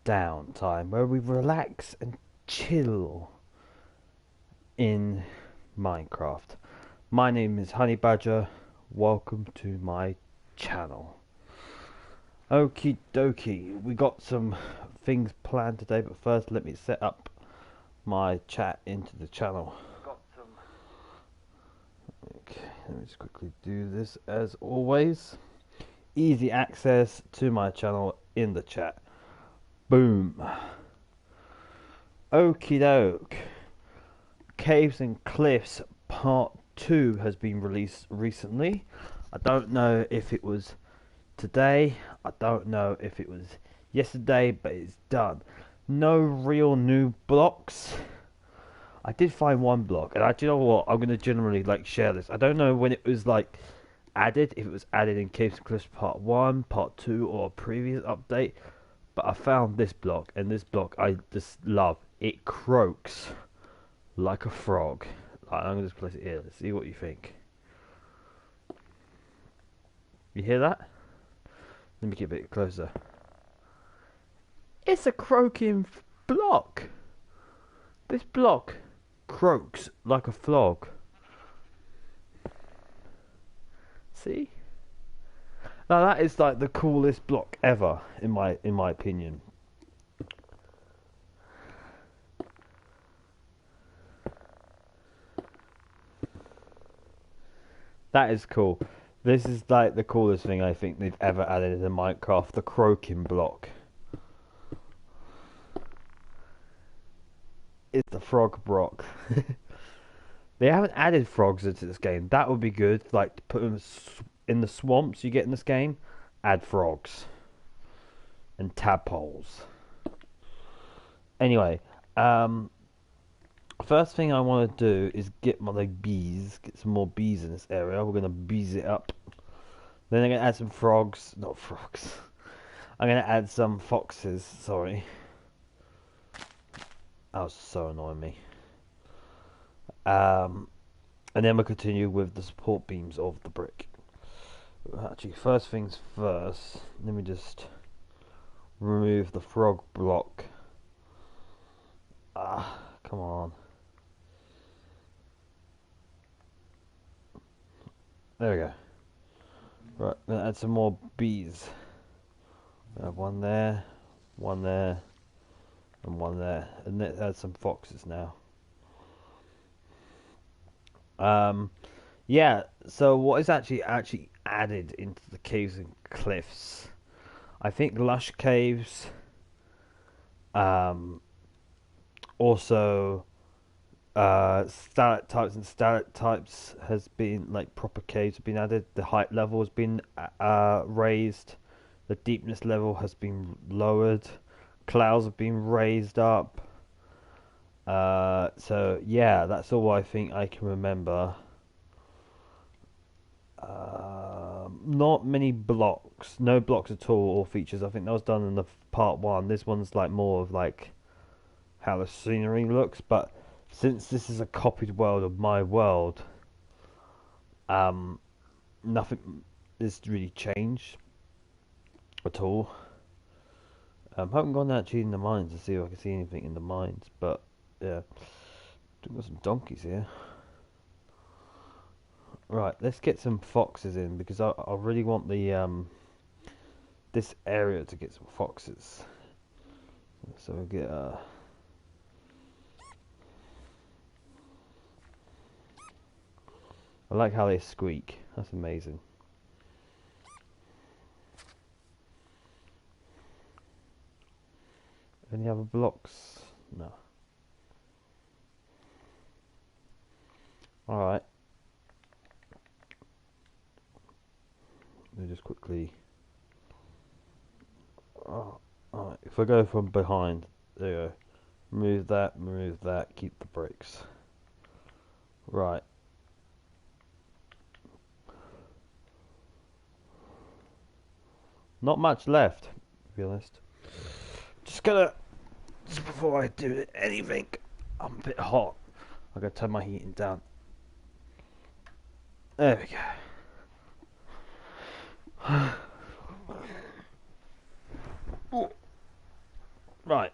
downtime where we relax and chill in Minecraft. My name is Honey Badger. Welcome to my channel. Okie dokie, we got some things planned today, but first let me set up my chat into the channel. Okay, let me just quickly do this as always. Easy access to my channel in the chat. Boom. Okie doke. Caves and Cliffs Part 2 has been released recently. I don't know if it was today, I don't know if it was yesterday, but it's done. No real new blocks. I did find one block, and do you know what? I'm gonna generally share this. I don't know when it was added, if it was added in Caves and Cliffs Part 1, Part 2, or a previous update. But I found this block, and this block I just love. It croaks like a frog. I'm gonna just place it here. Let's see what you think. You hear that? Let me get a bit closer. It's a croaking block. This block croaks like a frog. See? Now that is the coolest block ever in my opinion. That is cool. This is the coolest thing I think they've ever added in Minecraft, the croaking block. It's the frog block. They haven't added frogs into this game. That would be good. To put them in the swamps you get in this game. Add frogs and tadpoles. Anyway, first thing I want to do is get my bees. Get some more bees in this area. We're gonna bees it up. Then I'm gonna add some frogs. Not frogs. I'm gonna add some foxes. Sorry. That was so annoying me. And then we'll continue with the support beams of the brick. Actually, first things first, let me just remove the frog block. Come on. There we go. Right, gonna add some more bees. We have one there, and one there. And let's add some foxes now. Yeah, so what is actually added into the caves and cliffs? I think lush caves, also stalactites and stalactites has been proper caves have been added. The height level has been raised, the deepness level has been lowered, clouds have been raised up. So yeah, that's all I think I can remember. Not many blocks, no blocks at all, or features. I think that was done in the part 1. This one's more of how the scenery looks, but since this is a copied world of my world, nothing is really changed at all. I haven't gone actually in the mines to see if I can see anything in the mines, but yeah, we've got some donkeys here. Right, let's get some foxes in, because I really want the this area to get some foxes. So we'll get I like how they squeak. That's amazing. Any other blocks? No. Alright. Let me just quickly... alright, if I go from behind, there you go. Remove that, keep the bricks. Right. Not much left, to be honest. Just before I do anything, I'm a bit hot. I'm gonna turn my heating down. There we go. Right.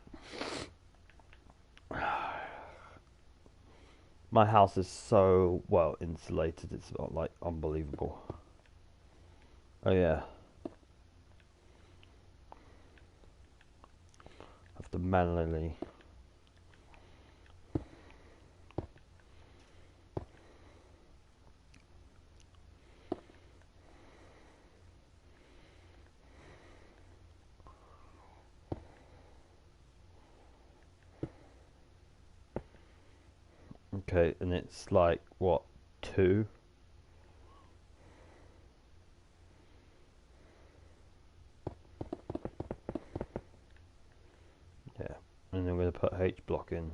My house is so well insulated, it's not like unbelievable. Oh yeah. Have to manually. Okay, and it's like what, 2? Yeah, and then we're gonna put H block in.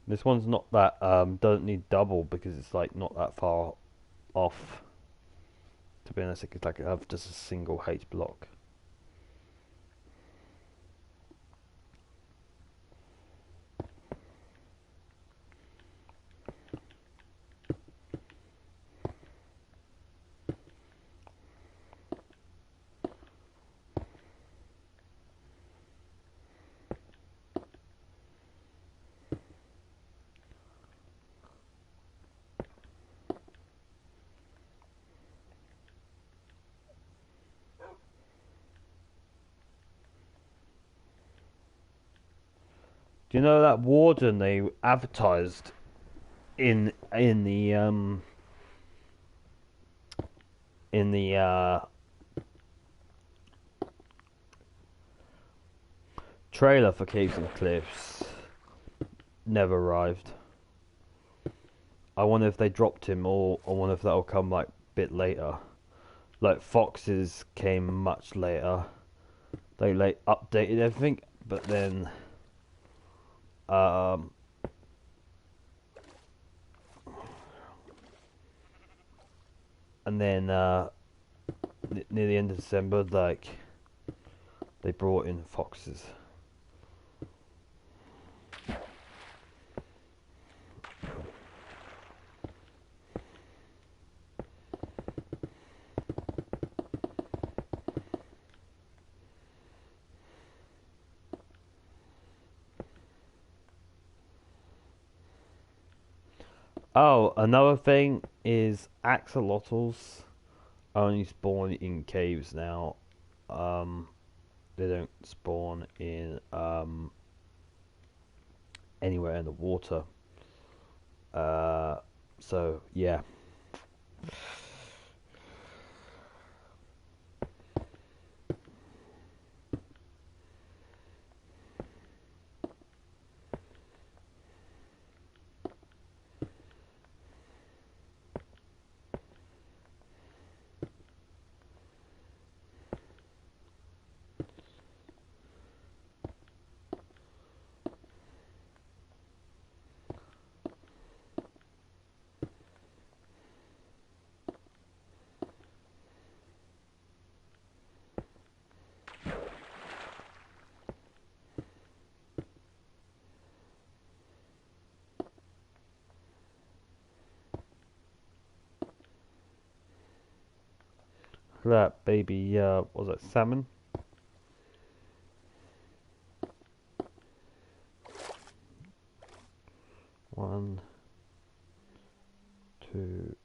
This one's not that doesn't need double because it's like not that far off. To be honest, it's like I have just a single H block. Do you know that warden they advertised in the trailer for Caves and Cliffs never arrived? I wonder if they dropped him, or I wonder if that'll come like a bit later. Like Foxes came much later. They like updated everything, but then and then near the end of December, like they brought in Foxes. Oh, another thing is axolotls only spawn in caves now. They don't spawn in anywhere in the water. So yeah. That baby, was it salmon? One, two.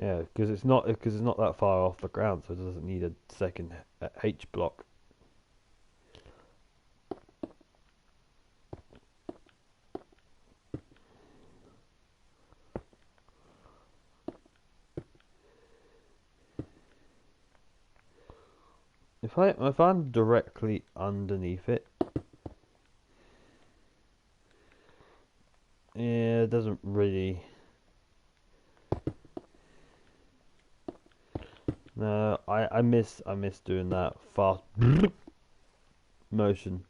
Yeah, because it's not that far off the ground, so it doesn't need a second H block. If I'm directly underneath it, yeah, it doesn't really. No, I miss doing that fast motion.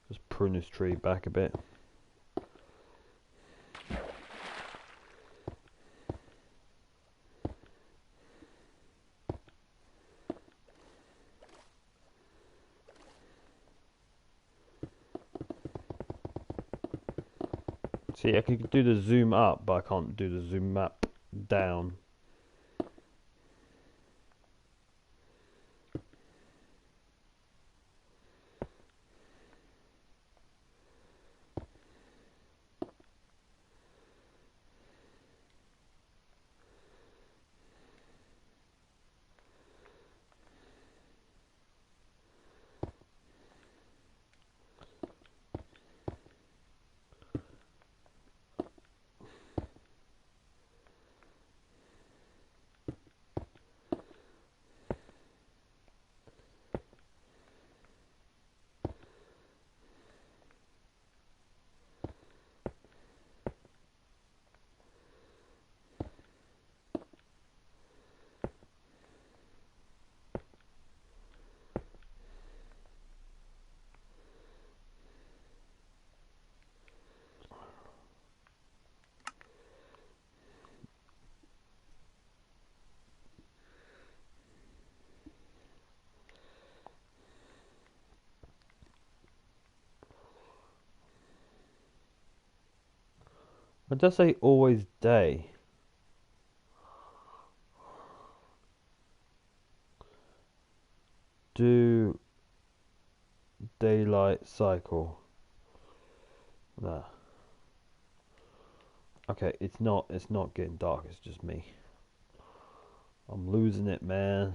Just prune this tree back a bit. See, I can do the zoom up, but I can't do the zoom up down. It does say always day. Do daylight cycle. Nah. Okay, it's not getting dark, it's just me. I'm losing it, man.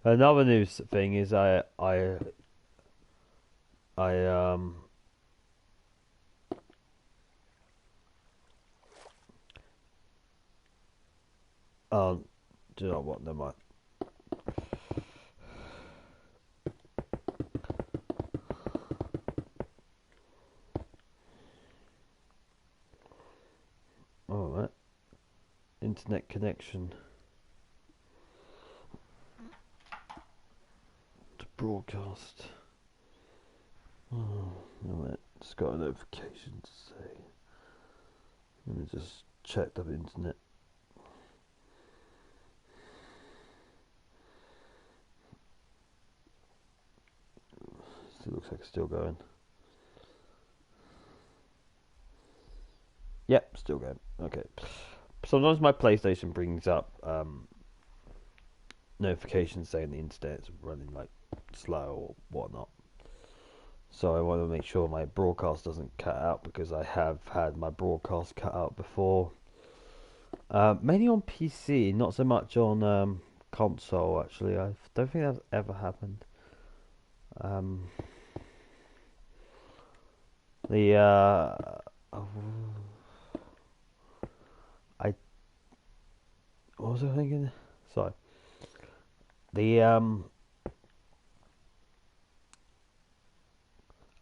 Another news thing is I do you know what? Never mind. Alright. Internet connection to broadcast. Oh, alright. Just got a notification to say. Let me just check the internet. Still looks like it's still going. Yep, still going. Okay. Sometimes my PlayStation brings up notifications saying the internet's running like slow or whatnot. So I want to make sure my broadcast doesn't cut out, because I have had my broadcast cut out before. Mainly on PC, not so much on console. Actually, I don't think that's ever happened. The I what was I thinking? Sorry. The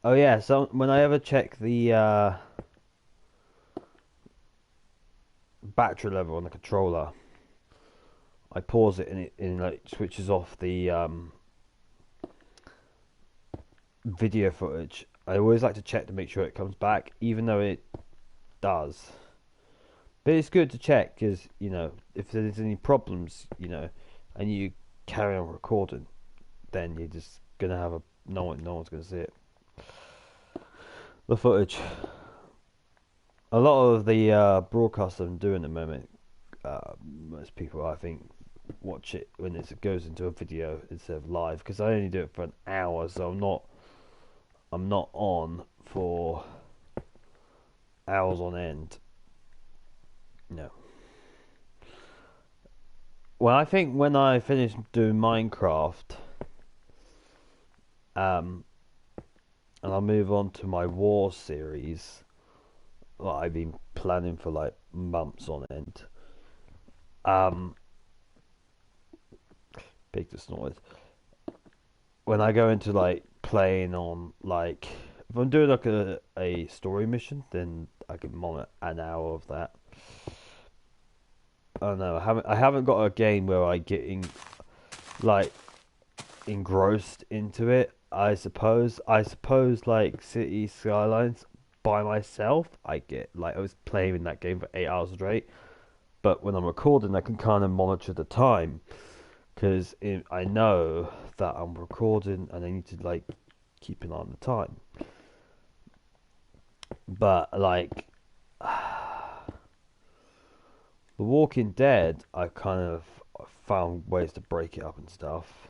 oh yeah. So when I ever check the battery level on the controller, I pause it and it like switches off the video footage. I always like to check to make sure it comes back, even though it does. But it's good to check, because you know, if there's any problems, you know, and you carry on recording, then you're just gonna have a no one's gonna see it. The footage. A lot of the broadcasts I'm doing at the moment, most people I think watch it when it goes into a video instead of live, because I only do it for an hour, so I'm not on for hours on end. No. Well, I think when I finish doing Minecraft, and I'll move on to my War series, that I've been planning for like months on end. Pig just snorted. When I go into like playing on like if I'm doing like a story mission, then I can monitor an hour of that. I don't know. I haven't got a game where I get like engrossed into it. I suppose like City Skylines by myself, I get like I was playing in that game for 8 hours straight. But when I'm recording, I can kind of monitor the time because I know that I'm recording and I need to like keep an eye on the time. But like The Walking Dead, I kind of found ways to break it up and stuff.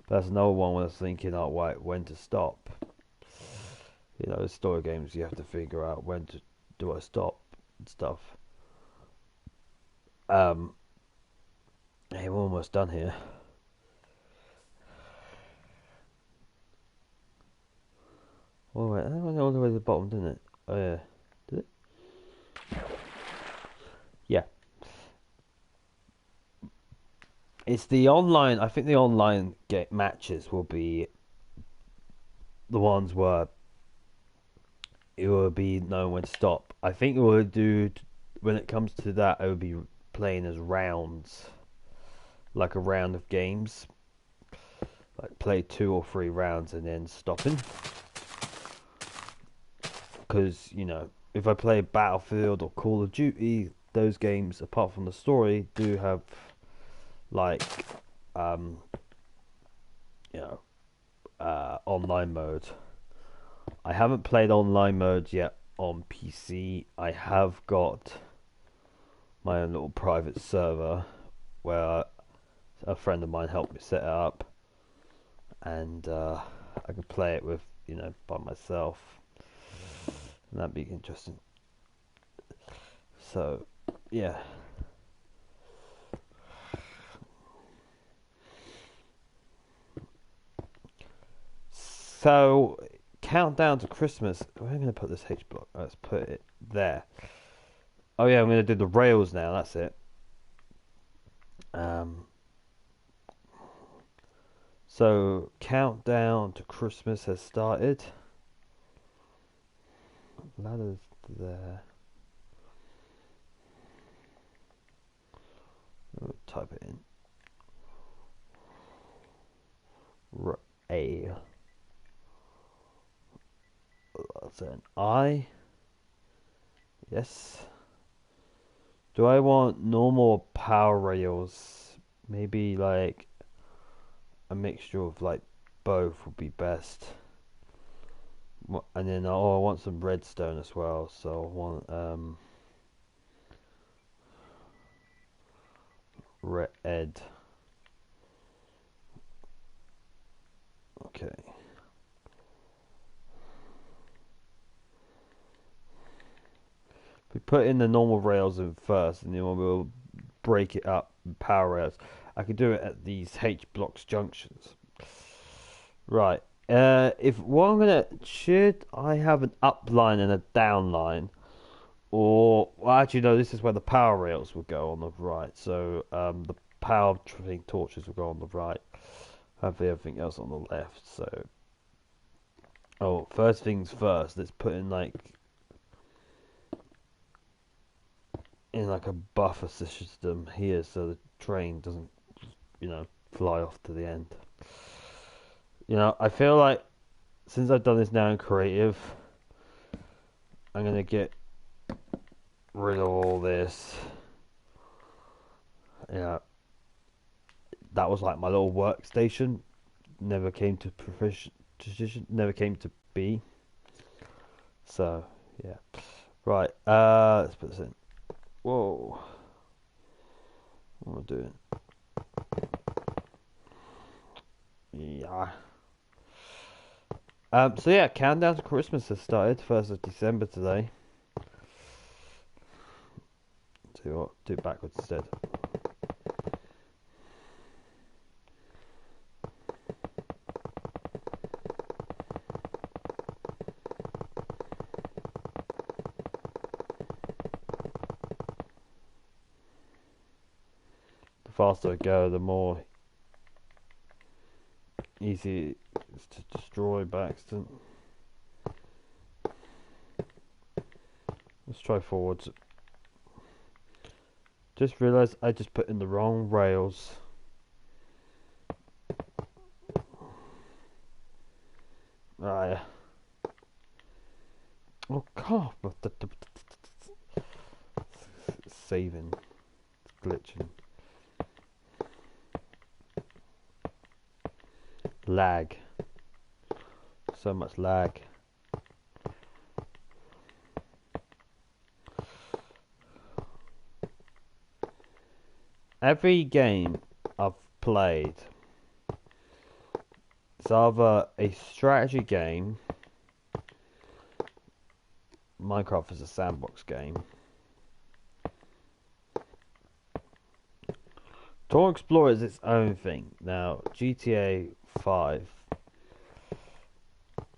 But that's another one where I was thinking, oh, wait, when to stop. You know, story games, you have to figure out when to do I stop and stuff. Hey, we're almost done here. Oh wait, that went all the way to the bottom, didn't it? Oh yeah, did it? Yeah. It's the online. I think the online matches will be the ones where it will be knowing when to stop. I think it will do when it comes to that. It will be playing as rounds, like a round of games. Like play 2 or 3 rounds and then stopping. Because you know, if I play Battlefield or Call of Duty, those games, apart from the story, do have like you know online mode. I haven't played online mode yet on PC. I have got my own little private server where a friend of mine helped me set it up, and I can play it with by myself, and that'd be interesting. So yeah. So, countdown to Christmas. Where am I going to put this H block? Let's put it there. Oh yeah, I'm going to do the rails now. That's it. So, countdown to Christmas has started. Ladders there. I'll type it in. A. That's an I. Yes. Do I want normal power rails? Maybe like a mixture of like both would be best. And then I want some redstone as well. So I want red. Okay. We put in the normal rails in first, and then we'll break it up in power rails. I could do it at these H blocks junctions. Right. If what I'm gonna should I have an up line and a down line, or well, actually no, this is where the power rails will go on the right. So the power torches will go on the right. Have everything else on the left. So first things first. Let's put in like a buffer system here, so the train doesn't fly off to the end. I feel like since I've done this now in creative, I'm gonna get rid of all this. That was like my little workstation. Never came to precision. Never came to be. So yeah, right. Let's put this in. Whoa, what am I doing? Yeah. So yeah, countdown to Christmas has started. 1st of December today. Do it backwards instead. The faster I go, the more easy to destroy by accident. Let's try forwards. Just realised I just put in the wrong rails. Ah, yeah. Oh god, saving, it's glitching. Lag. So much lag. Every game I've played, it's either a strategy game. Minecraft is a sandbox game. Tour Explorer is its own thing. Now, GTA 5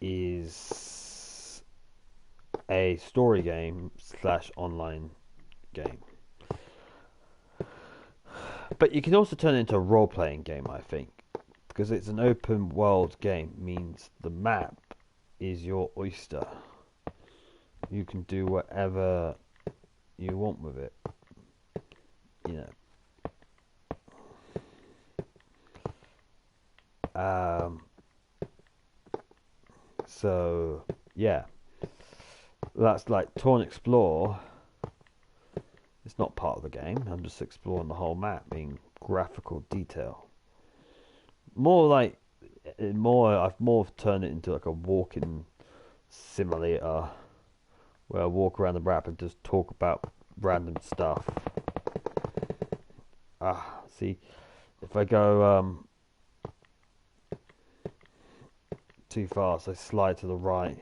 is a story game / online game. But you can also turn it into a role-playing game, I think. Because it's an open world game, means the map is your oyster. You can do whatever you want with it. You know. So yeah, that's like Tour and Explore. It's not part of the game. I'm just exploring the whole map in graphical detail. I've more turned it into like a walking simulator where I walk around the map and just talk about random stuff. See, if I go too fast, I slide to the right.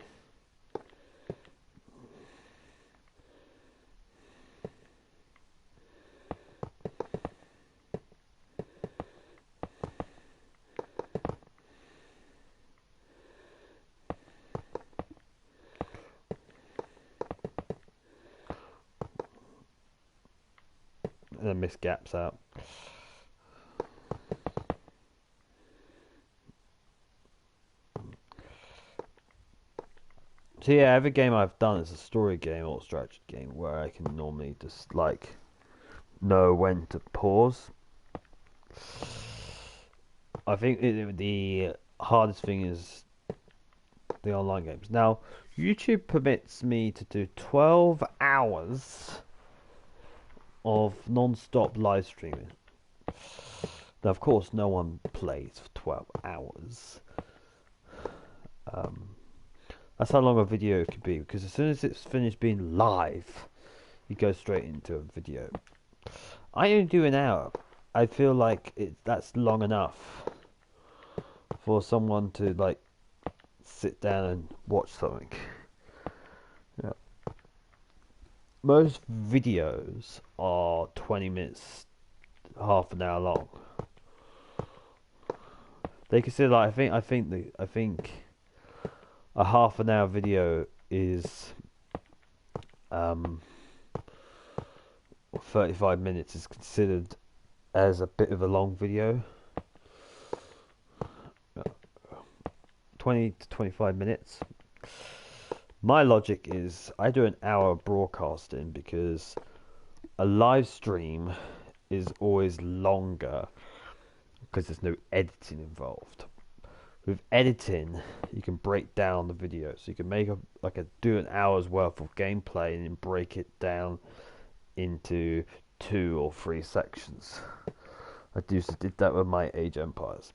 And then miss gaps out. So yeah, every game I've done is a story game or strategy game where I can normally just like know when to pause. I think the hardest thing is the online games. Now, YouTube permits me to do 12 hours of non-stop live streaming. Now, of course, no one plays for 12 hours. That's how long a video could be, because as soon as it's finished being live, you go straight into a video. I only do an hour. I feel like that's long enough for someone to like sit down and watch something. Yeah. Most videos are 20 minutes, half an hour long. They consider like I think a half an hour video is 35 minutes is considered as a bit of a long video. 20 to 25 minutes. My logic is I do an hour broadcasting because a live stream is always longer because there's no editing involved. With editing, you can break down the video, so you can make do an hour's worth of gameplay and then break it down into 2 or 3 sections. I did that with my Age Empires.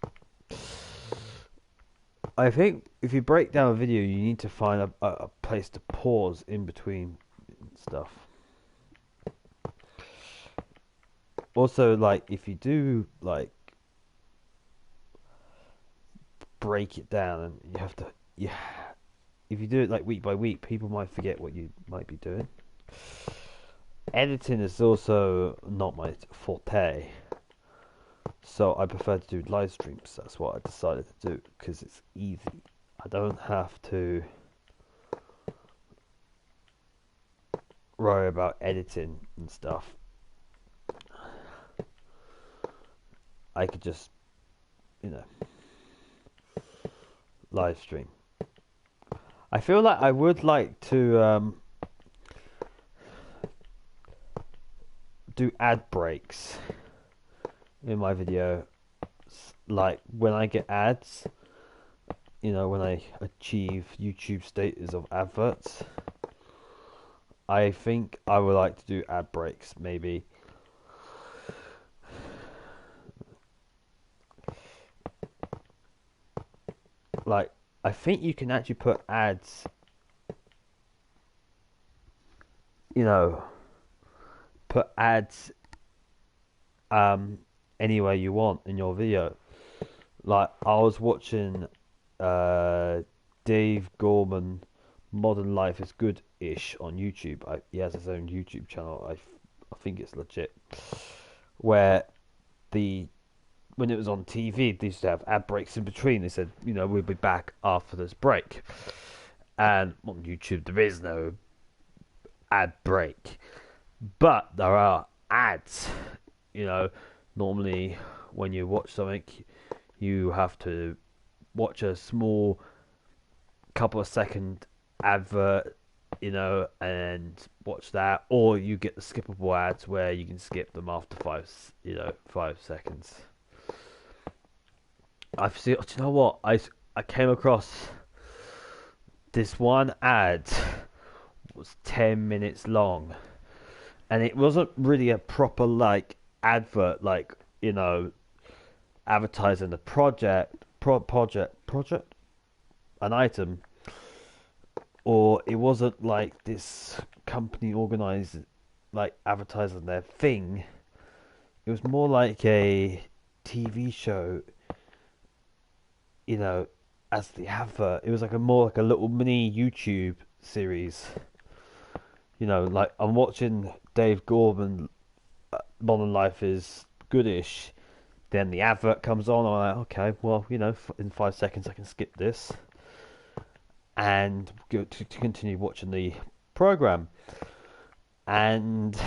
I think if you break down a video, you need to find a place to pause in between stuff. Also, like if you do like break it down, and you have to, if you do it like week by week, people might forget what you might be doing. Editing is also not my forte, so I prefer to do live streams. That's what I decided to do because it's easy. I don't have to worry about editing and stuff. I could just, live stream. I feel like I would like to do ad breaks in my video, like when I get ads, when I achieve YouTube status of adverts. I think I would like to do ad breaks, maybe. Like, I think you can actually put ads, put ads anywhere you want in your video. Like, I was watching Dave Gorman, Modern Life is Good-ish on YouTube. He has his own YouTube channel. I think it's legit. Where when it was on TV, they used to have ad breaks in between. They said, we'll be back after this break. And on YouTube, there is no ad break, but there are ads. Normally when you watch something, you have to watch a small couple of second advert, and watch that, or you get the skippable ads where you can skip them after 5 seconds. I've seen. Do you know what? I came across this one ad was 10 minutes long, and it wasn't really a proper advert, advertising the project, an item, or it wasn't like this company organized advertising their thing. It was more like a TV show, as the advert. It was more like a little mini YouTube series. I'm watching Dave Gorman, Modern Life is Goodish. Then the advert comes on. I'm like, okay, well, in 5 seconds I can skip this and go to continue watching the program. And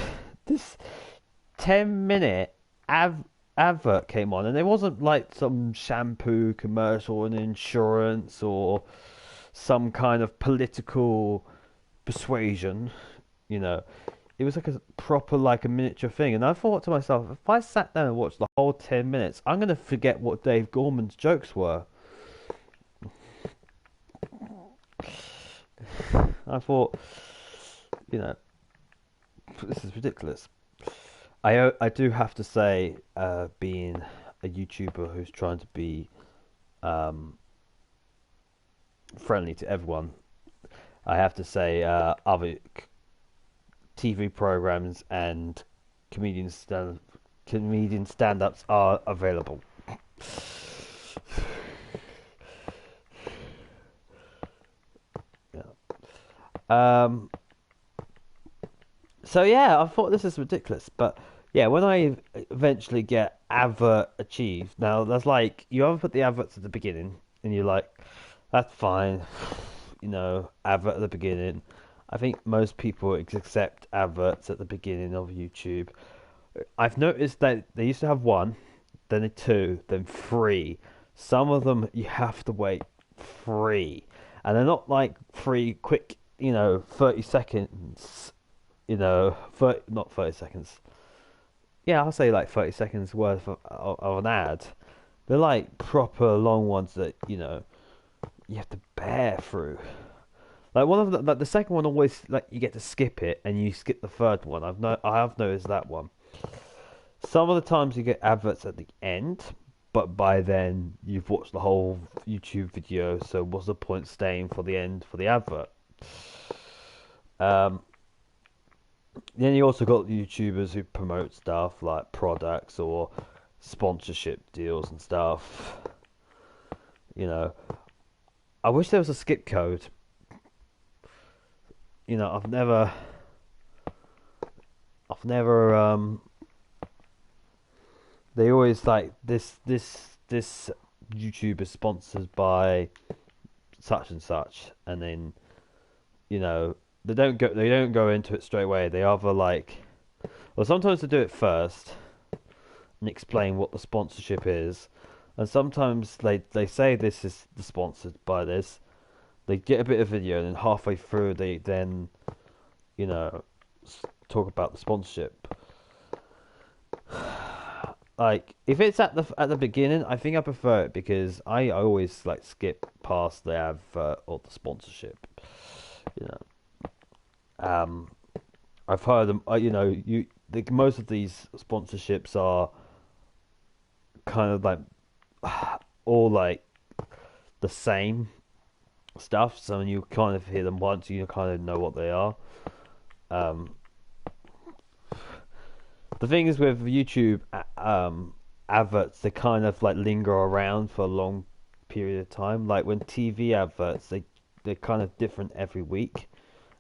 this 10-minute advert came on, and it wasn't like some shampoo commercial and insurance or some kind of political persuasion. It was like a proper, a miniature thing. And I thought to myself, if I sat down and watched the whole 10 minutes, I'm going to forget what Dave Gorman's jokes were. I thought, this is ridiculous. I do have to say, being a YouTuber who's trying to be friendly to everyone, I have to say, other TV programs and comedian stand-ups are available. Yeah. So yeah, I thought this is ridiculous, but yeah, when I eventually get advert achieved, now that's you ever put the adverts at the beginning, and you're like, that's fine, advert at the beginning. I think most people accept adverts at the beginning of YouTube. I've noticed that they used to have one, then two, then three. Some of them you have to wait 3, and they're not free quick, 30 seconds, not 30 seconds. Yeah, I'll say 30 seconds worth of an ad. They're proper long ones that, you have to bear through. One of the second one always you get to skip it, and you skip the third one. I have noticed that one. Some of the times you get adverts at the end, but by then you've watched the whole YouTube video. So what's the point staying for the end for the advert? Then you also got YouTubers who promote stuff like products or sponsorship deals and stuff. I wish there was a skip code. I've never they always this YouTuber is sponsored by such and such, and then they don't go into it straight away. They either well, sometimes they do it first and explain what the sponsorship is, And sometimes they say this is sponsored by this. They get a bit of video, and then halfway through they then, you know, talk about the sponsorship. Like if it's at the beginning, I think I prefer it because I always like skip past the advert or the sponsorship. You know, I've heard them. Most of these sponsorships are kind of like all like the same stuff. So when you kind of hear them once, you kind of know what they are. The thing is with YouTube adverts, they kind of like linger around for a long period of time. Like when TV adverts, they're kind of different every week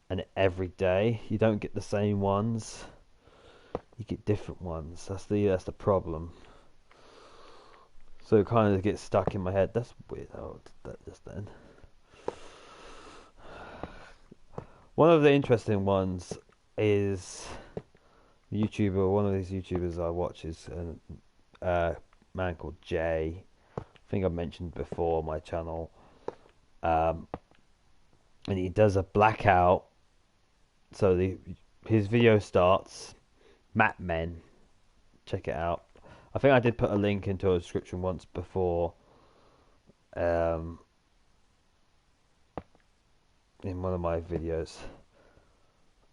and every day. You don't get the same ones. You get different ones. That's the problem. So it kind of gets stuck in my head. That's weird. How that just then. One of the interesting ones is YouTuber. One of these YouTubers I watch is a man called Jay. I think I've mentioned before on my channel. And he does a blackout. So his video starts. Map Men. Check it out. I think I did put a link into a description once before. In one of my videos.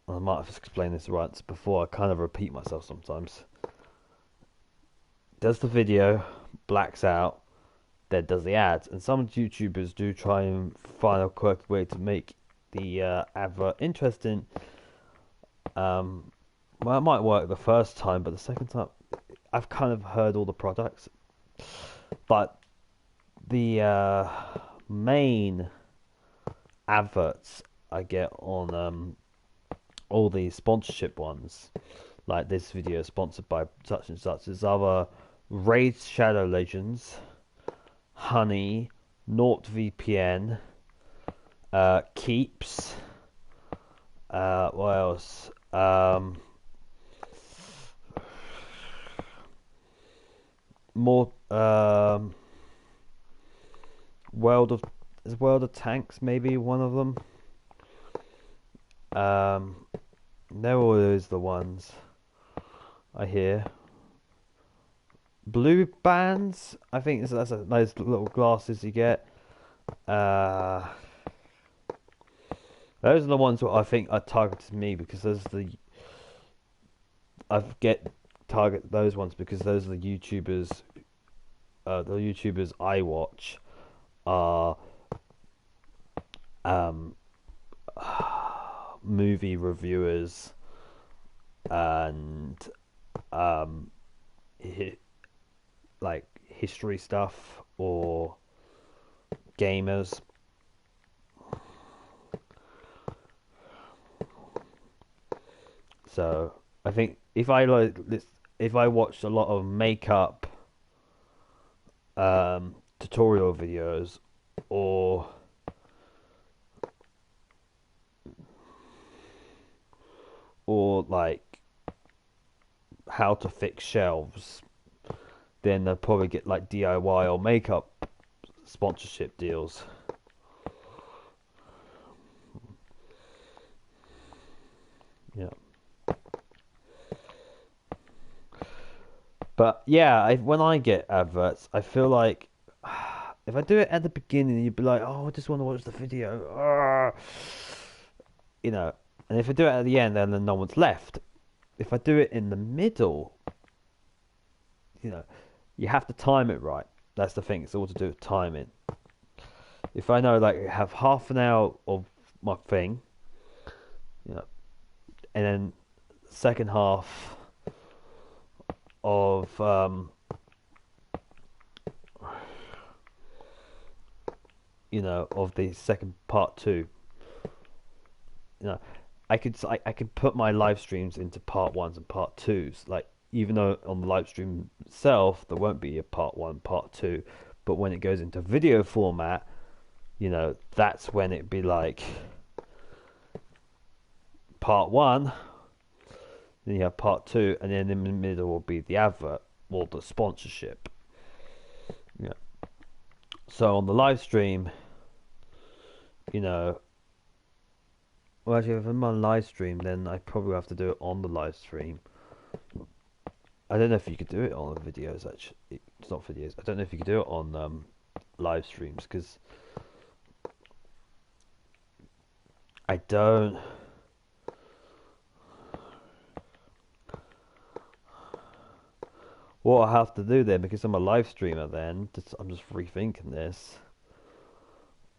I might have explained this once before. I kind of repeat myself sometimes. Does the video, blacks out, then does the ads. And some YouTubers do try and find a quirky way to make the advert interesting. Well, it might work the first time, but the second time, I've kind of heard all the products. But the main adverts I get on all these sponsorship ones, like this video is sponsored by such and such, is other Raid Shadow Legends, Honey, NordVPN, Keeps, what else? More World of Tanks, maybe one of them. They're always the ones I hear. Blue bands, I think that's those little glasses you get. Those are the ones that I think are targeted to me because target those ones because those are the YouTubers. The YouTubers I watch are movie reviewers and like history stuff or gamers. So I think if I watched a lot of makeup tutorial videos or like how to fix shelves, then they'll probably get like DIY or makeup sponsorship deals. Yeah. But yeah, when I get adverts, I feel like if I do it at the beginning, you'd be like, "Oh, I just want to watch the video," you know. And if I do it at the end, then no one's left. If I do it in the middle, you know, you have to time it right. That's the thing. It's all to do with timing. If I know, like, I have half an hour of my thing, you know, and then second half of of the second part two, you know, I could put my live streams into part ones and part twos. Like, even though on the live stream itself there won't be a part one, part two, but when it goes into video format, you know, that's when it'd be like part one, then you have part two, and then in the middle will be the advert or the sponsorship. Yeah. So on the live stream, you know, well, actually, if I'm on live stream, then I probably have to do it on the live stream. I don't know if you could do it on videos. Actually, it's not videos. I don't know if you could do it on live streams because I don't. What I have to do then, because I'm a live streamer, then I'm just rethinking this.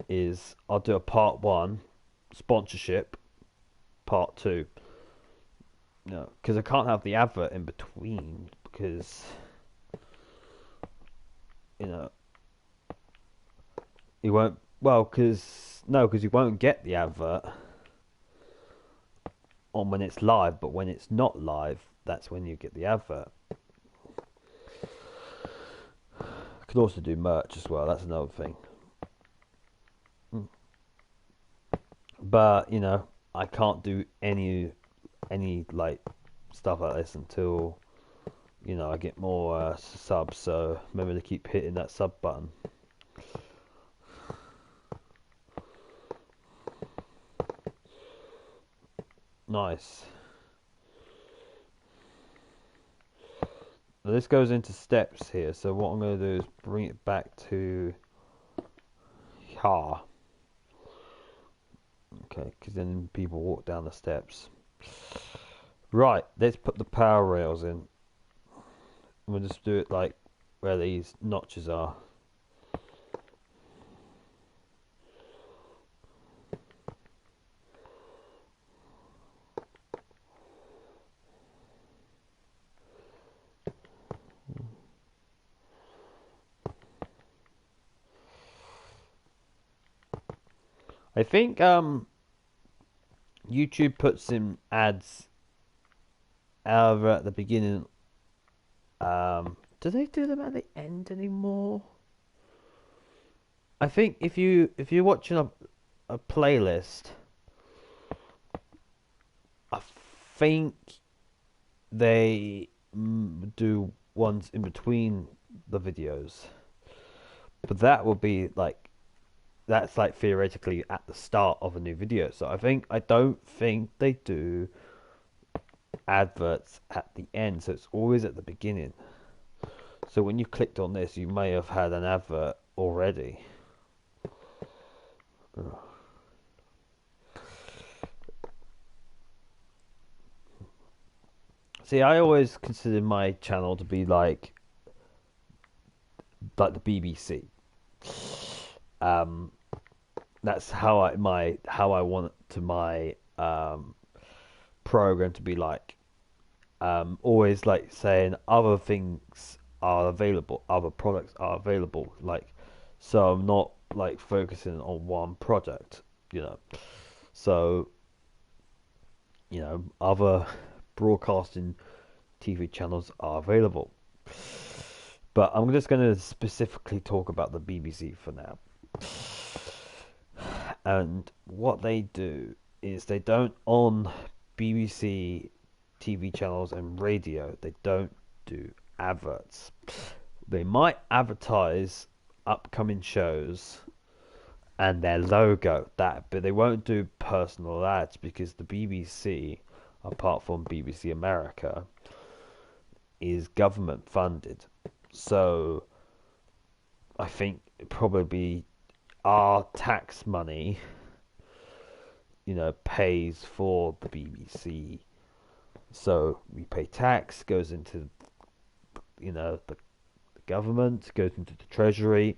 Is I'll do a part 1 sponsorship, part 2. No, because I can't have the advert in between because you know you won't. Well, because you won't get the advert on when it's live, but when it's not live, that's when you get the advert. I could also do merch as well. That's another thing. But I can't do any like stuff like this until I get more subs. So remember to keep hitting that sub button. Nice. Now this goes into steps here. So what I'm going to do is bring it back to here. Okay, because then people walk down the steps. Right, let's put the power rails in. We'll just do it like where these notches are. I think YouTube puts in ads either at the beginning. Do they do them at the end anymore? I think if you're watching a playlist, I think they do ones in between the videos, but that will be like that's like theoretically at the start of a new video. So I don't think they do adverts at the end, so it's always at the beginning. So when you clicked on this, you may have had an advert already. See, I always considered my channel to be like the BBC. That's how I want to my program to be like. Always like saying other things are available, other products are available. Like, so I'm not like focusing on one product, So, other broadcasting TV channels are available. But I'm just going to specifically talk about the BBC for now. And what they do is they don't, on BBC TV channels and radio, they don't do adverts. They might advertise upcoming shows and their logo, but they won't do personal ads because the BBC, apart from BBC America, is government funded. So I think probably our tax money, pays for the BBC. So we pay tax, goes into, the government, goes into the treasury,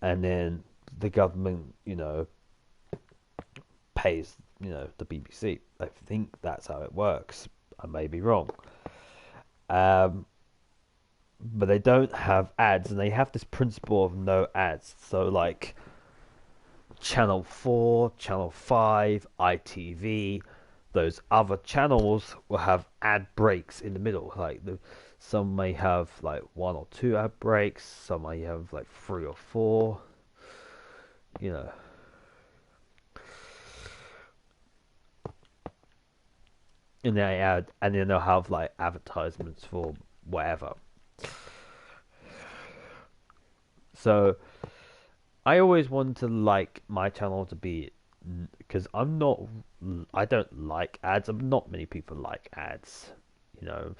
and then the government, pays, the BBC. I think that's how it works. I may be wrong. But they don't have ads, and they have this principle of no ads. So, like, Channel 4, Channel 5, ITV, those other channels will have ad breaks in the middle. Like, some may have, like, 1 or 2 ad breaks, some may have, like, 3 or 4, And then they'll have, like, advertisements for whatever. So I always want to like my channel to be, because I don't like ads. Not many people like ads, you know,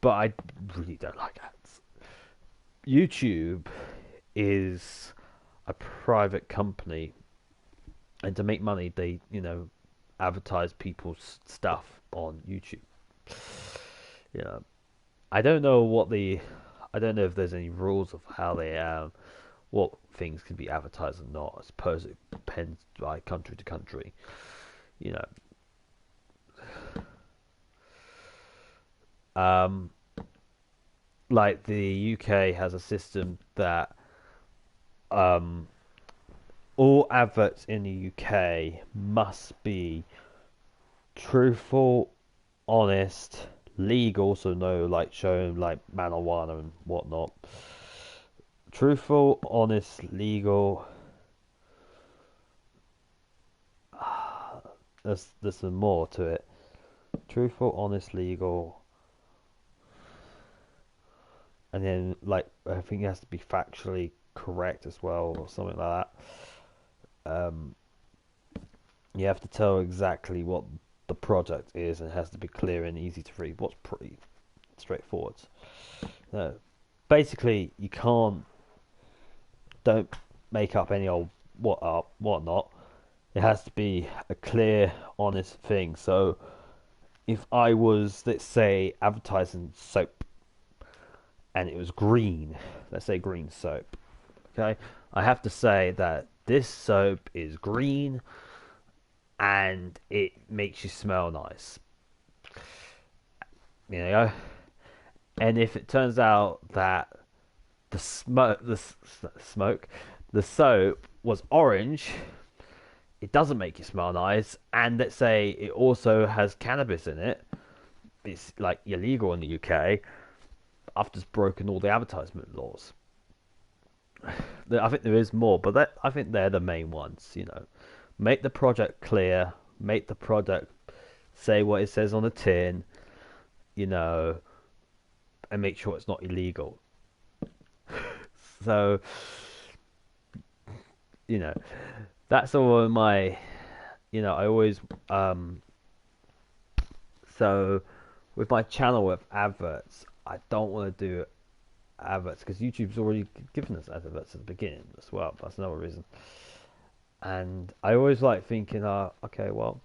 but I really don't like ads. YouTube is a private company, and to make money, they, advertise people's stuff on YouTube. You know, I don't know I don't know if there's any rules of how they what things can be advertised or not. I suppose it depends by country to country. You know, like the UK has a system that um, all adverts in the UK must be truthful, honest, legal, so no like showing like marijuana and whatnot. Truthful, honest, legal. There's some more to it. Truthful, honest, legal, and then like I think it has to be factually correct as well, or something like that. You have to tell exactly what the project is, and it has to be clear and easy to read. What's pretty straightforward. No, basically you don't make up any old whatnot. It has to be a clear, honest thing. So if I was, let's say, advertising soap and it was green, let's say green soap, okay, I have to say that this soap is green and it makes you smell nice. You know, and if it turns out that the soap was orange, it doesn't make you smell nice, and let's say it also has cannabis in it, it's like illegal in the UK. I've just broken all the advertisement laws. I think there is more, but I think they're the main ones. Make the project clear, make the project say what it says on the tin, you know, and make sure it's not illegal. So, you know, that's all of my, I always, so with my channel with adverts, I don't want to do adverts because YouTube's already given us adverts at the beginning as well. That's another reason. And I always like thinking, okay, well,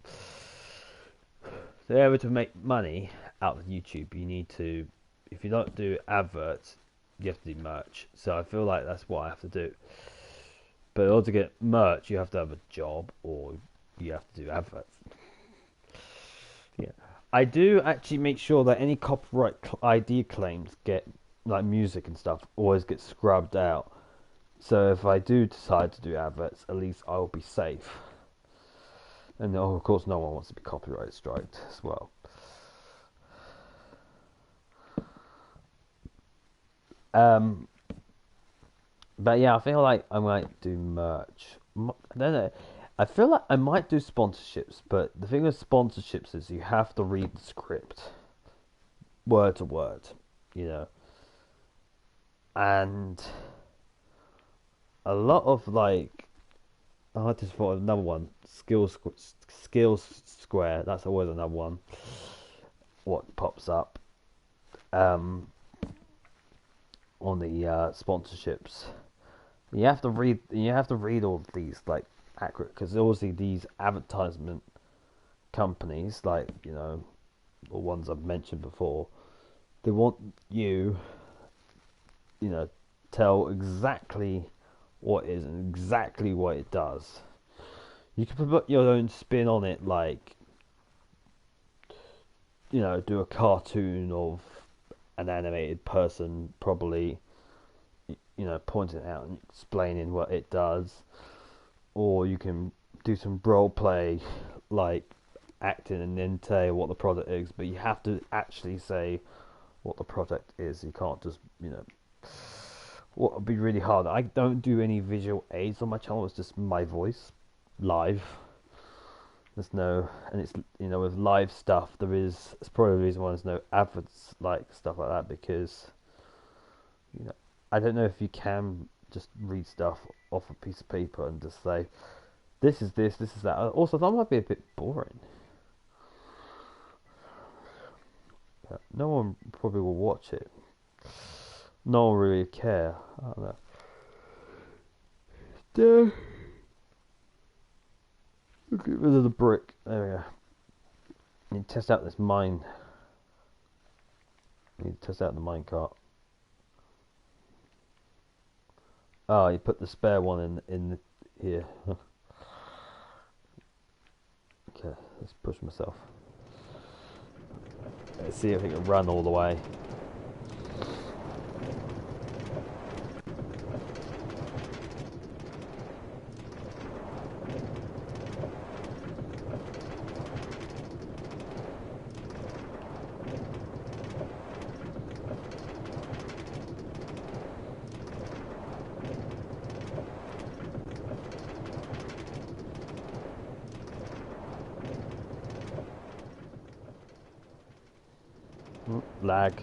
to be able to make money out of YouTube, you need to, if you don't do adverts, you have to do merch. So I feel like that's what I have to do. But in order to get merch, you have to have a job or you have to do adverts. Yeah, I do actually make sure that any copyright ID claims get like music and stuff always get scrubbed out. So if I do decide to do adverts, at least I'll be safe. And of course, no one wants to be copyright striked as well. But yeah, I feel like I might do merch. I don't know. I feel like I might do sponsorships, but the thing with sponsorships is you have to read the script word to word, you know. And a lot of like, I just thought of another one, skills square. That's always another one. What pops up on the sponsorships? You have to read. You have to read all of these like accurate, because obviously these advertisement companies, like the ones I've mentioned before, they want you, tell exactly what it is and exactly what it does. You can put your own spin on it, like do a cartoon of an animated person, probably pointing it out and explaining what it does, or you can do some role play, like acting, and then say what the product is. But you have to actually say what the product is. You can't just what would be really hard. I don't do any visual aids on my channel. It's just my voice live. There's no, and it's with live stuff it's probably the reason why there's no adverts like stuff like that, because I don't know if you can just read stuff off a piece of paper and just say, this is this, this is that. Also, that might be a bit boring. Yeah, no one probably will watch it. No one really care. I don't know. Get rid of the brick. There we go. Need to test out this mine. Need to test out the minecart. Oh, you put the spare one in here. Okay, let's push myself. Let's see if I can run all the way. Lag.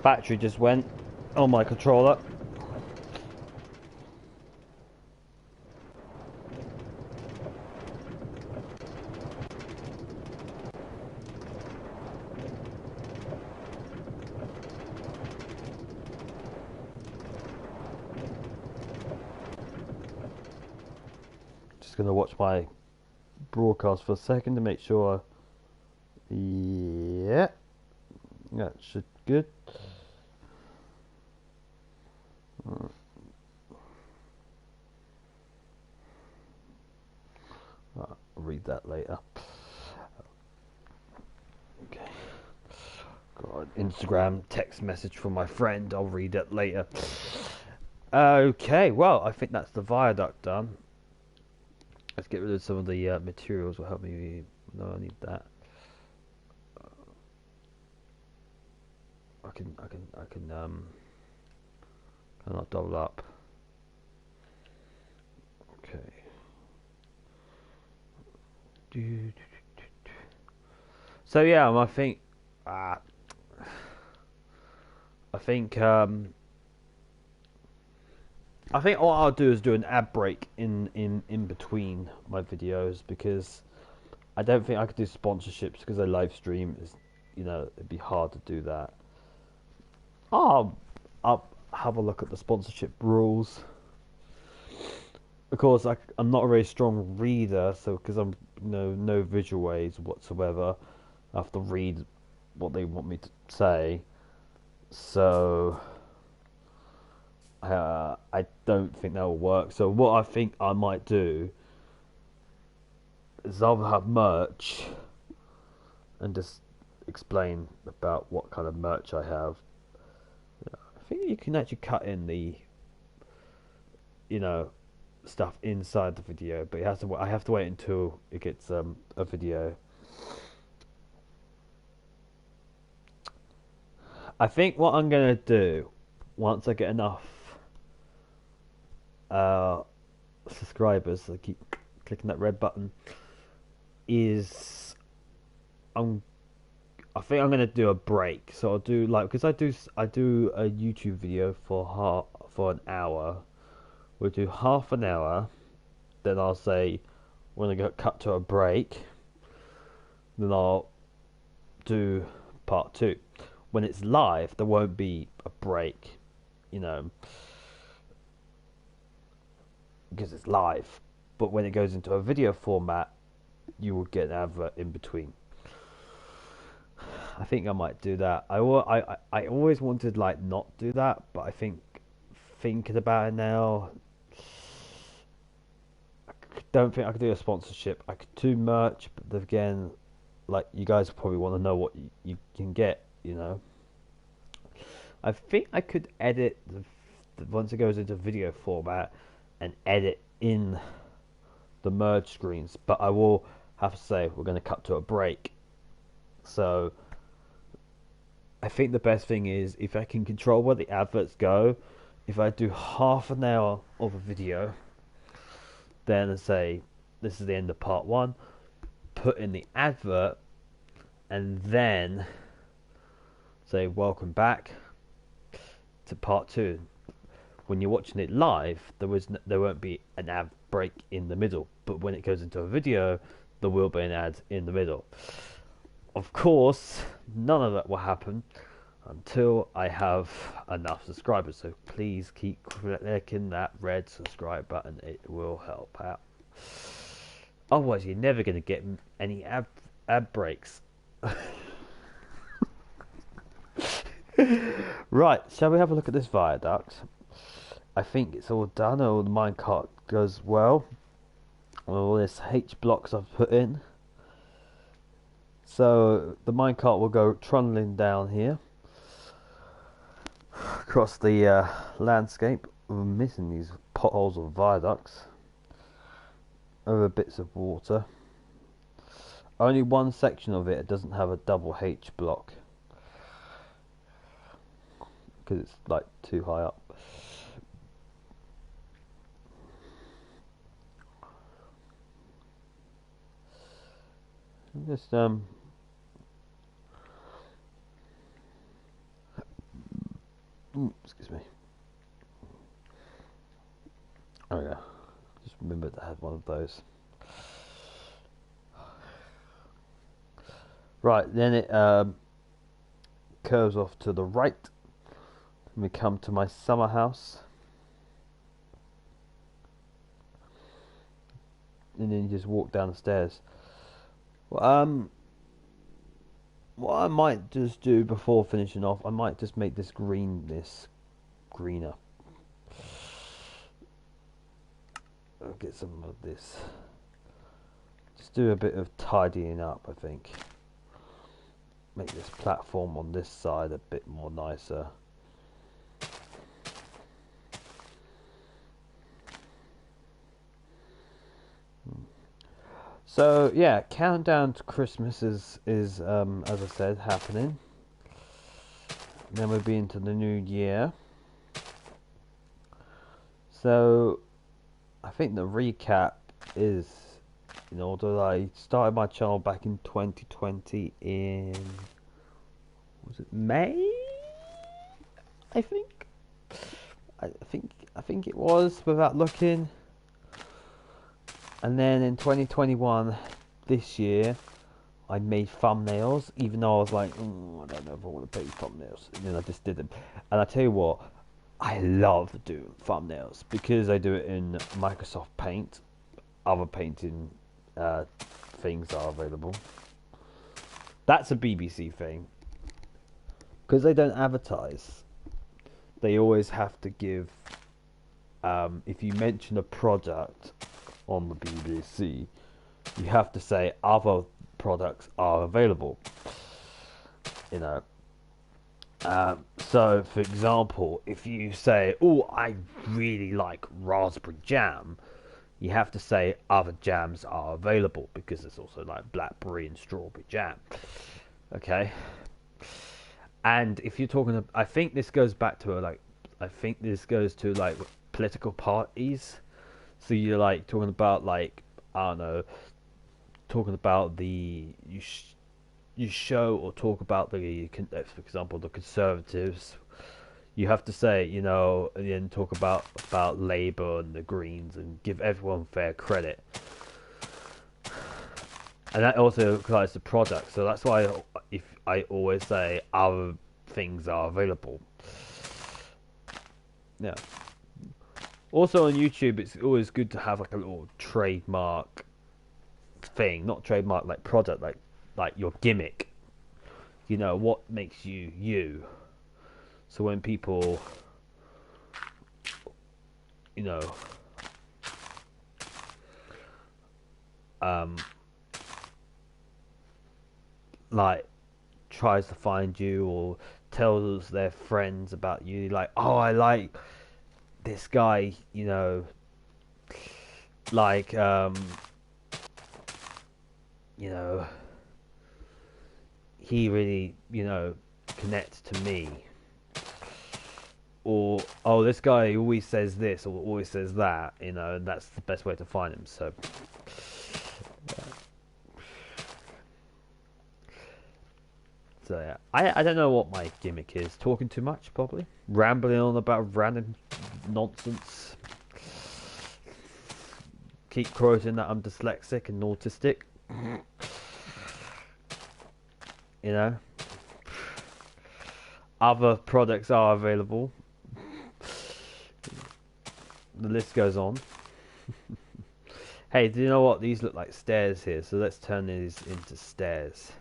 Battery just went on my controller. Just gonna watch my broadcast for a second to make sure. Yeah, that should good. I'll read that later. Okay. Got an Instagram text message from my friend. I'll read it later. Okay, well, I think that's the viaduct done. Let's get rid of some of the materials. Will help me. No, I need that. I can cannot double up. Okay. So yeah, I think I think what I'll do is do an ad break in between my videos, because I don't think I could do sponsorships because I live stream. Is, you know, it'd be hard to do that. I'll have a look at the sponsorship rules. Of course, I'm not a very strong reader, so because I'm no visual aids whatsoever, I have to read what they want me to say. So I don't think that will work. So what I think I might do is I'll have merch and just explain about what kind of merch I have. I think you can actually cut in the stuff inside the video, but I have to wait until it gets a video. I think what I'm gonna do once I get enough subscribers, I keep clicking that red button, is I think I'm gonna do a break. So I'll do because I do a YouTube video for an hour. We'll do half an hour, then I'll say we're gonna go cut to a break. Then I'll do part 2. When it's live, there won't be a break, because it's live. But when it goes into a video format, you will get an advert in between. I think I might do that. I always wanted not do that, but I think thinking about it now, I don't think I could do a sponsorship. I could do merch, but again, you guys probably want to know what you can get. I think I could edit once it goes into video format and edit in the merge screens. But I will have to say we're going to cut to a break. So I think the best thing is if I can control where the adverts go. If I do half an hour of a video, then I say this is the end of part 1, put in the advert, and then say welcome back to part 2. When you're watching it live, there won't be an ad break in the middle, but when it goes into a video, there will be an ad in the middle. Of course, none of that will happen until I have enough subscribers, so please keep clicking that red subscribe button. It will help out. Otherwise you're never going to get any ad breaks. Right, shall we have a look at this viaduct? I think it's all done. All the minecart goes well. All this H blocks I've put in. So the minecart will go trundling down here across the landscape. We're missing these potholes of viaducts over bits of water. Only one section of it doesn't have a double H block because it's like too high up. Just excuse me. Oh yeah, just remembered I had one of those. Right, then it curves off to the right. And we come to my summer house. And then you just walk down the stairs. Well, what I might just do before finishing off, I might just make this greener. I'll get some of this. Just do a bit of tidying up, I think. Make this platform on this side a bit more nicer. So yeah, countdown to Christmas is as I said, happening. And then we'll be into the new year. So I think the recap is, although I started my channel back in 2020 in, was it May? I think it was, without looking. And then in 2021, this year, I made thumbnails, even though I was like, I don't know if I want to make thumbnails. And then I just did them. And I tell you what, I love doing thumbnails because I do it in Microsoft Paint. Other painting things are available. That's a BBC thing. Because they don't advertise. They always have to give, if you mention a product on the BBC, you have to say other products are available. So for example, if you say, oh, I really like raspberry jam, you have to say other jams are available, because there's also like blackberry and strawberry jam. Okay. And if you're talking, I think this goes back to political parties. So you're like talking about, like, I don't know, talking about you show or talk about for example, the Conservatives. You have to say, and then talk about Labour and the Greens and give everyone fair credit. And that also applies to products. So that's why I always say other things are available. Yeah. Also on YouTube, it's always good to have like a little trademark thing, not trademark like product, like your gimmick. What makes you you. So when people, like tries to find you or tells their friends about you, like, oh, I like this guy, you know, like you know, he really, you know, connects to me. Or, oh, this guy always says this or always says that, you know, and that's the best way to find him. So, yeah, I don't know what my gimmick is. Talking too much, probably. Rambling on about random nonsense. Keep quoting that I'm dyslexic and autistic. You know. Other products are available. The list goes on. Hey, do you know what? These look like stairs here, so let's turn these into stairs.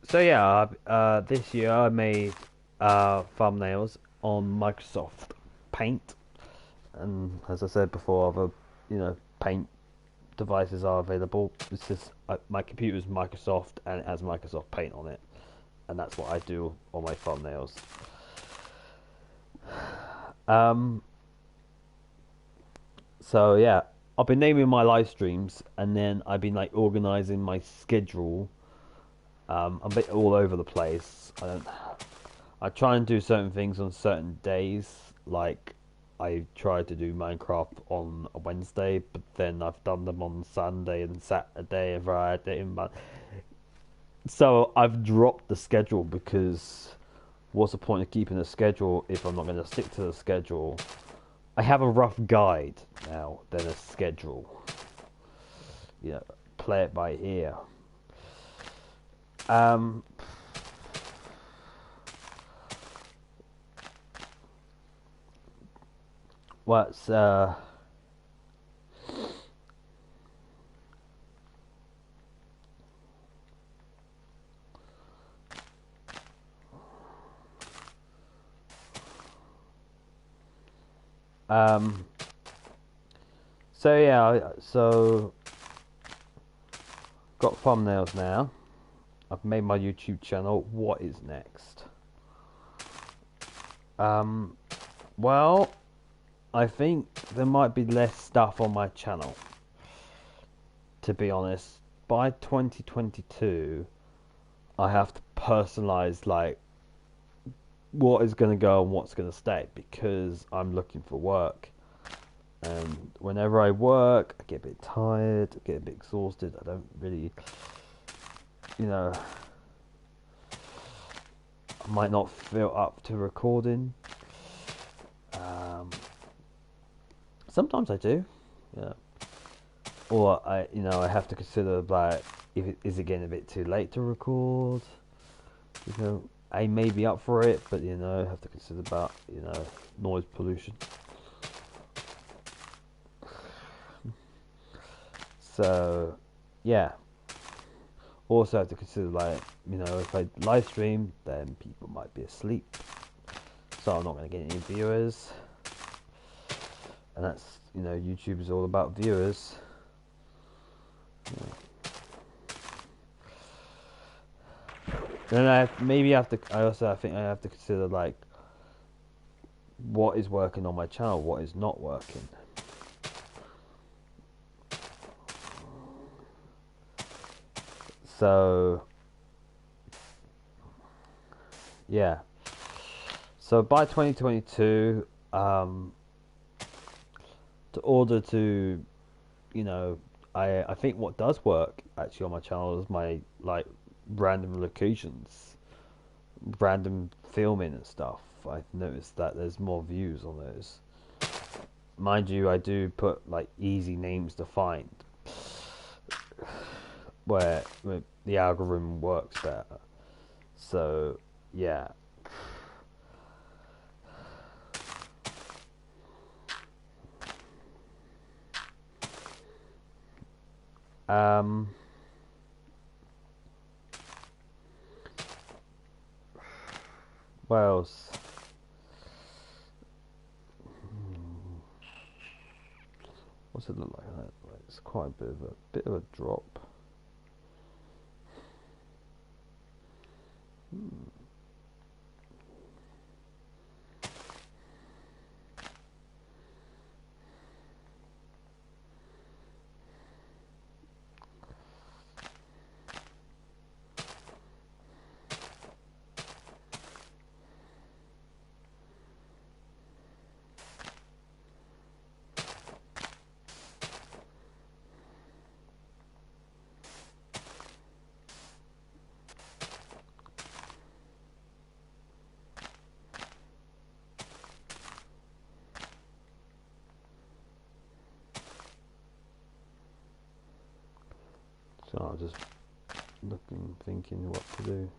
So yeah, this year I made thumbnails on Microsoft Paint, and as I said before, other Paint devices are available. This is my computer is Microsoft and it has Microsoft Paint on it, and that's what I do on my thumbnails. So yeah, I've been naming my live streams, and then I've been like organizing my schedule. A bit all over the place. I try and do certain things on certain days. Like I tried to do Minecraft on a Wednesday, but then I've done them on Sunday and Saturday and Friday. So I've dropped the schedule because what's the point of keeping a schedule if I'm not going to stick to the schedule? I have a rough guide now than a schedule. You know, play it by ear. What's so yeah, so got thumbnails now. I've made my YouTube channel. What is next? Well, I think there might be less stuff on my channel. To be honest, by 2022, I have to personalize like what is going to go and what's going to stay, because I'm looking for work. And whenever I work, I get a bit tired, I get a bit exhausted. I don't really, I might not feel up to recording. Sometimes I do, yeah. Or I have to consider like, is it getting a bit too late to record? I may be up for it, but I have to consider about noise pollution. So, yeah. Also have to consider like, if I live stream, then people might be asleep, so I'm not going to get any viewers. And that's, YouTube is all about viewers. Then I think I have to consider like what is working on my channel, what is not working. So yeah. So by 2022, I think what does work actually on my channel is my like random locations, random filming and stuff. I've noticed that there's more views on those. Mind you, I do put like easy names to find, where the algorithm works better. So yeah. What else? What's it look like? It's quite a bit of a drop. So I'm just looking, thinking what to do.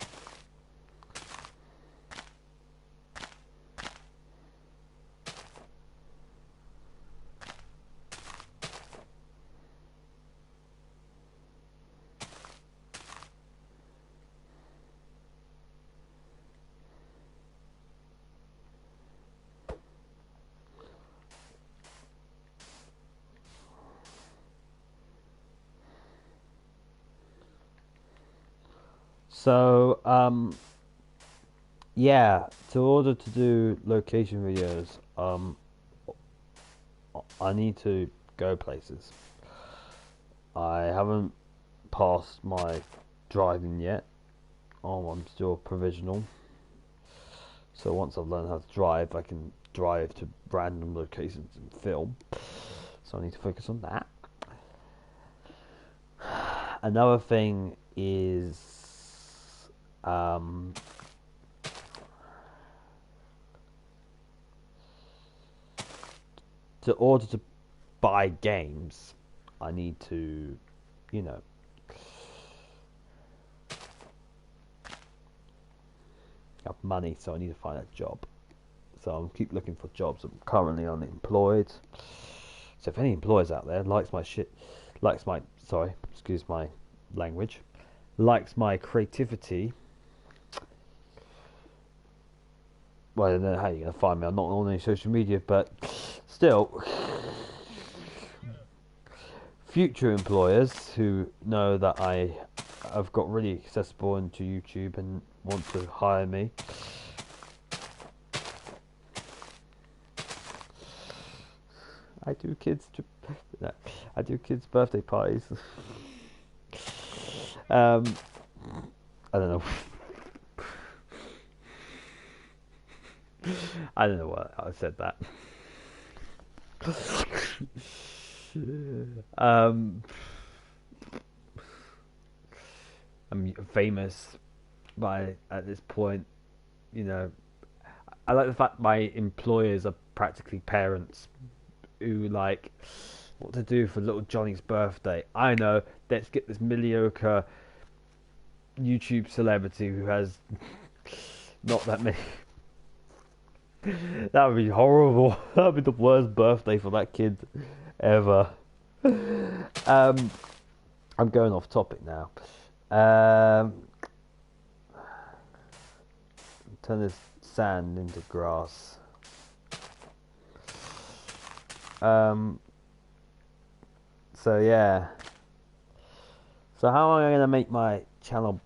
So, yeah, to order to do location videos, I need to go places. I haven't passed my driving yet. I'm still provisional. So once I've learned how to drive, I can drive to random locations and film. So I need to focus on that. Another thing is to order to buy games, I need to, you know, have money, so I need to find a job. So I'll keep looking for jobs. I'm currently unemployed. So if any employers out there likes my shit, excuse my language, likes my creativity, well, I don't know how you're going to find me. I'm not on any social media, but still, future employers who know that I've got really accessible into YouTube and want to hire me, I do kids' birthday parties. I don't know. I don't know why I said that. I'm famous at this point, you know. I like the fact my employers are practically parents who like what to do for little Johnny's birthday. I know, let's get this mediocre YouTube celebrity who has not that many. That would be horrible. That would be the worst birthday for that kid ever. I'm going off topic now. Turn this sand into grass. So yeah. So how am I going to make my channel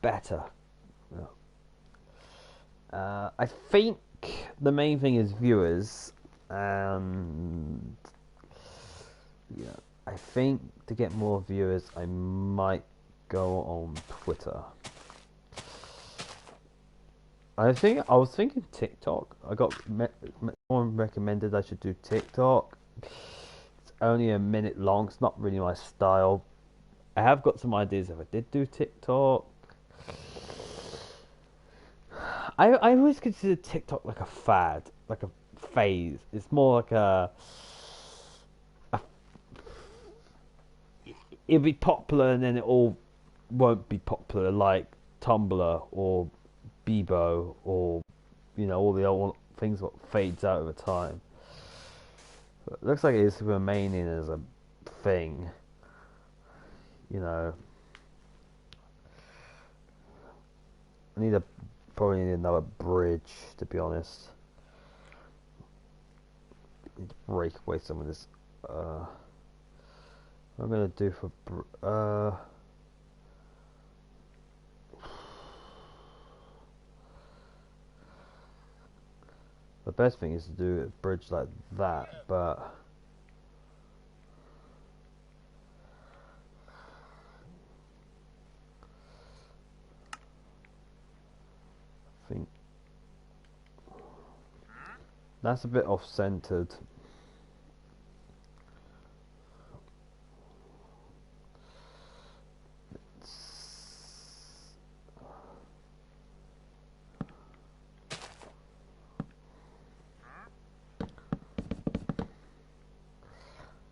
better? I think the main thing is viewers, and yeah, I think to get more viewers, I might go on Twitter. I was thinking TikTok. I got someone recommended I should do TikTok. It's only a minute long. It's not really my style. I have got some ideas if I did do TikTok. I always consider TikTok like a fad, like a phase. It's more like it'll be popular and then it all won't be popular, like Tumblr or Bebo or all the old things that fades out over time. But it looks like it is remaining as a thing. I probably need another bridge, to be honest. I need to break away some of this what I'm gonna do for the best thing is to do a bridge like that, but I think that's a bit off-centered.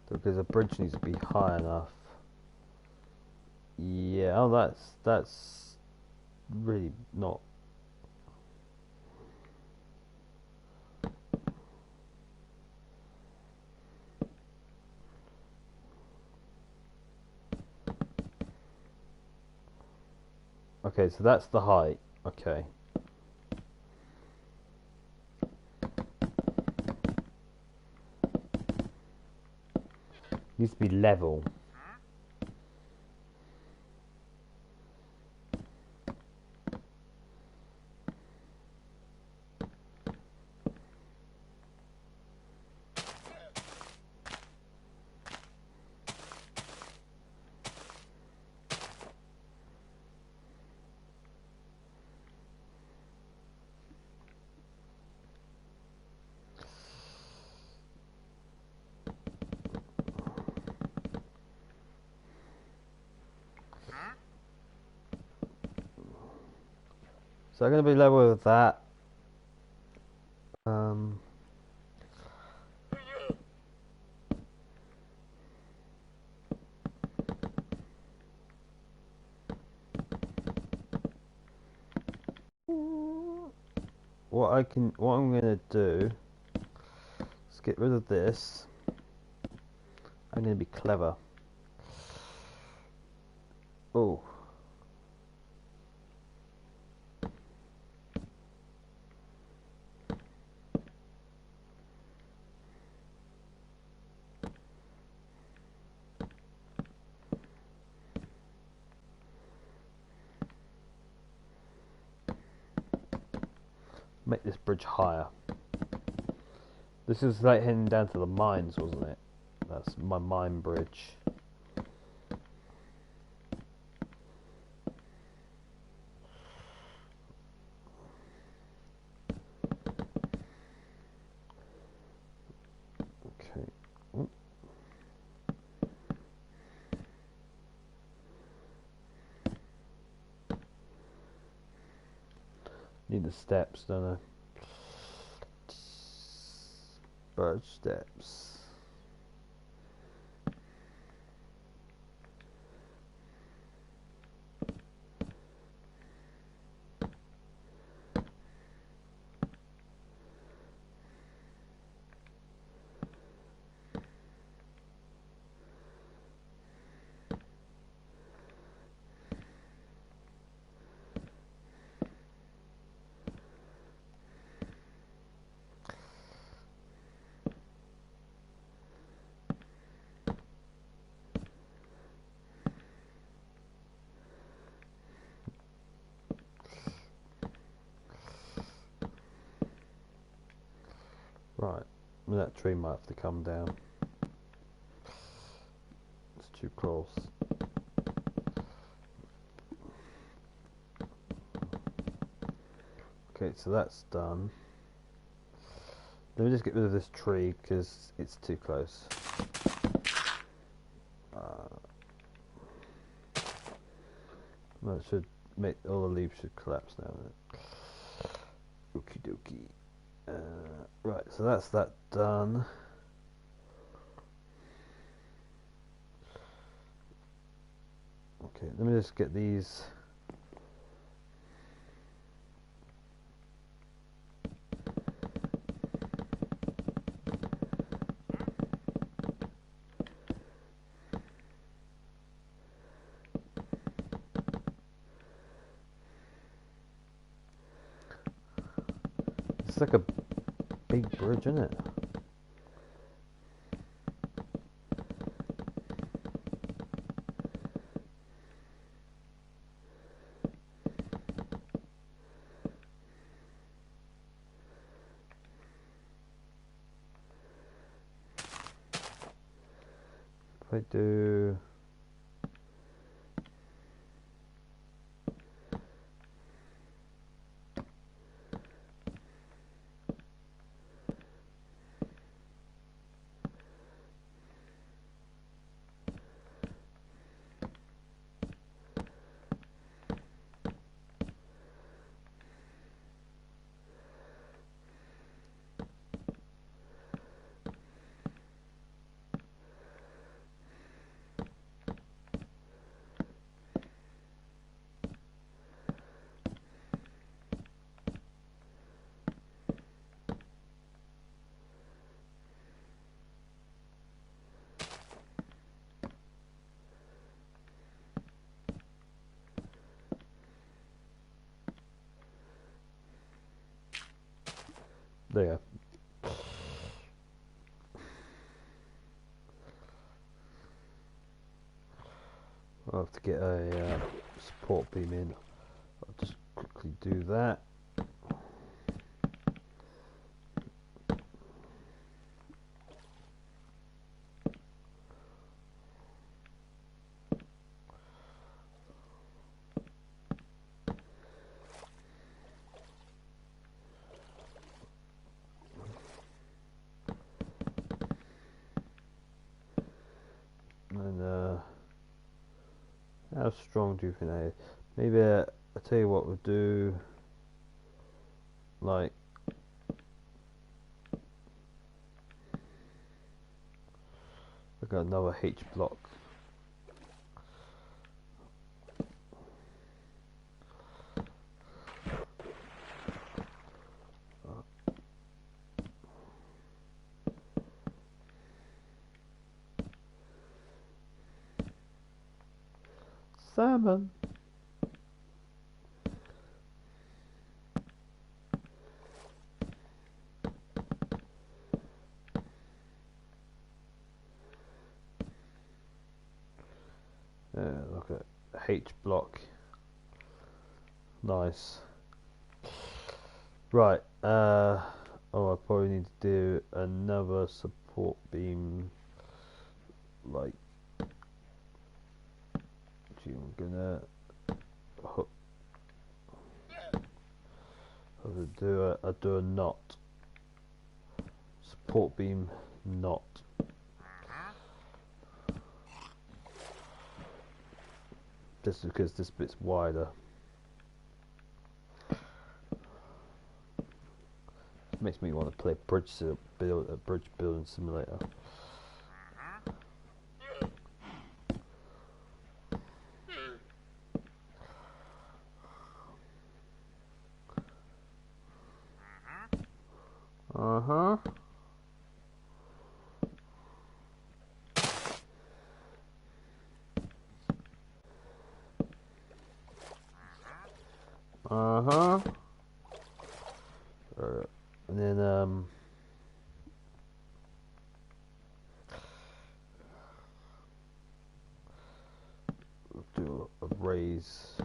Because the bridge needs to be high enough. Yeah, oh, that's really not. Okay, so that's the height. Okay. Needs to be level. So I'm going to be level with that. What I'm going to do is get rid of this. I'm going to be clever. Oh. Make this bridge higher. This is like heading down to the mines, wasn't it? That's my mine bridge. Okay. Ooh. Need the steps, don't I? Bird steps. Right, that tree might have to come down. It's too close. Okay, so that's done. Let me just get rid of this tree because it's too close. That should make all the leaves should collapse now. Okie dokie. Right, so that's that done. Okay, let me just get these. It's like a big bridge, isn't it? If I do there. I'll have to get a support beam in. I'll just quickly do that. And how strong do you think that is? Maybe I'll tell you what we'll do. Like, I got another H block. Salmon. Look at H block. Nice. Right. Oh, I probably need to do another support beam. Like, I'm gonna hook. I'll do a knot. Support beam knot. Just because this bit's wider. Makes me want to play bridge building simulator. Uh-huh. Uh-huh. And then do a raise.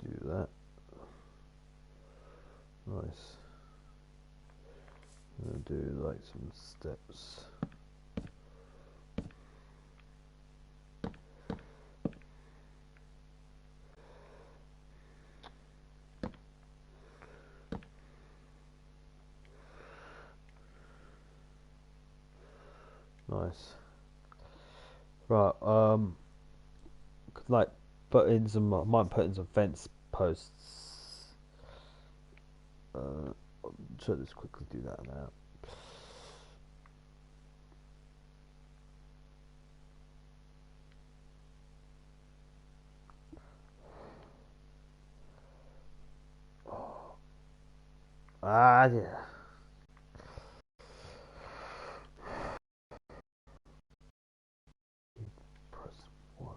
Do that. Nice. I'm gonna do like some steps. Nice. Right, could like put in some, might put in some fence posts. So let's quickly do that now. Ah, yeah. Press 1.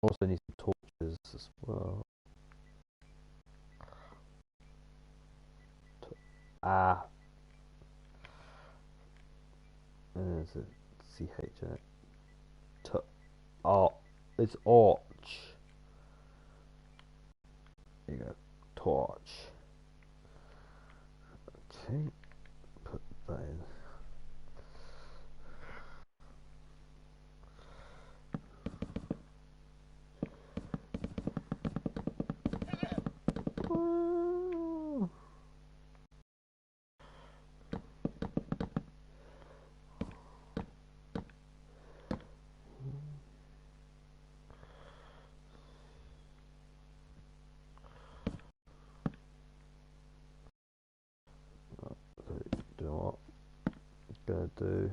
Also need some torches as well. Ah. There's a CH in it. Oh, it's orch. There you go. Torch. Okay. Put that in. Do you know what I'm gonna do?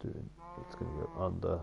It's gonna go under.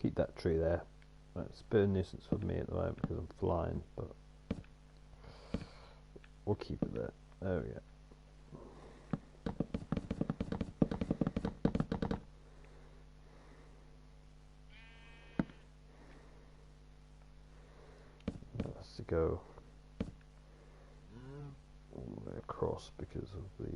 Keep that tree there. It's a bit of a nuisance for me at the moment because I'm flying, but we'll keep it there. There we go. That has to go all the way across because of the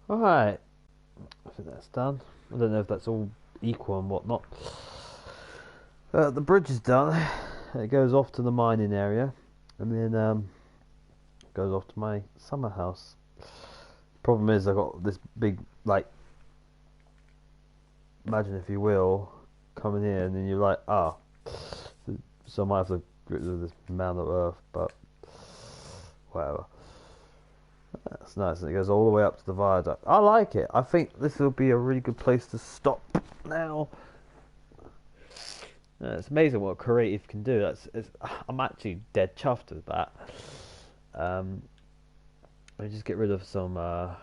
Alright, I think that's done. I don't know if that's all equal and whatnot. The bridge is done. It goes off to the mining area, and then goes off to my summer house. Problem is, I've got this big, like, imagine if you will, coming here, and then you're like, so I might have to get rid of this mound of earth, but whatever. That's nice, and it goes all the way up to the viaduct. I like it. I think this will be a really good place to stop now. It's amazing what creative can do. I'm actually dead chuffed with that. Let me just get rid of some all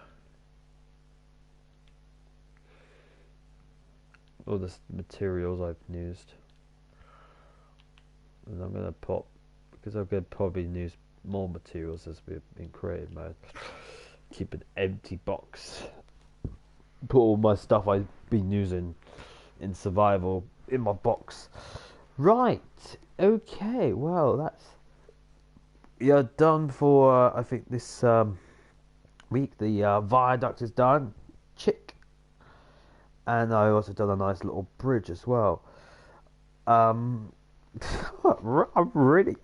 the materials I've used, and I'm gonna pop because I'm gonna probably use more materials as we're in creative mode. Keep an empty box. Put all my stuff I've been using in survival in my box. Right. Okay. Well, that's done for. I think this week. The viaduct is done. Chick. And I also done a nice little bridge as well. I really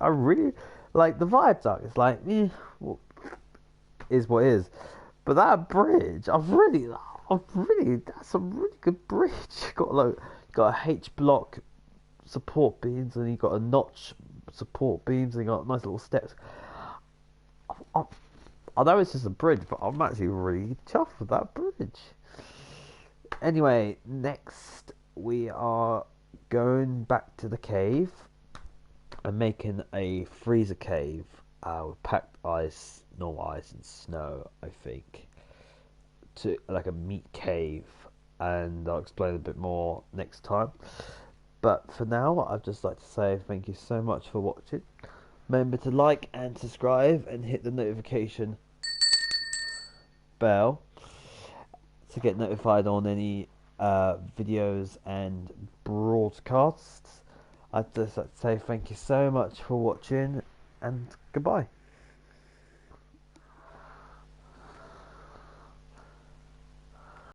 like the viaduct. It's like, well, is what is. But that bridge, that's a really good bridge. Got a H block support beams, and you got a notch support beams, and you got nice little steps. I know it's just a bridge, but I'm actually really chuffed with that bridge. Anyway, next we are going back to the cave and making a freezer cave with packed ice, normal ice, and snow. I think to like a meat cave, and I'll explain a bit more next time. But for now, I'd just like to say thank you so much for watching. Remember to like and subscribe and hit the notification bell to get notified on any videos and broadcasts. I'd just like to say thank you so much for watching, and goodbye.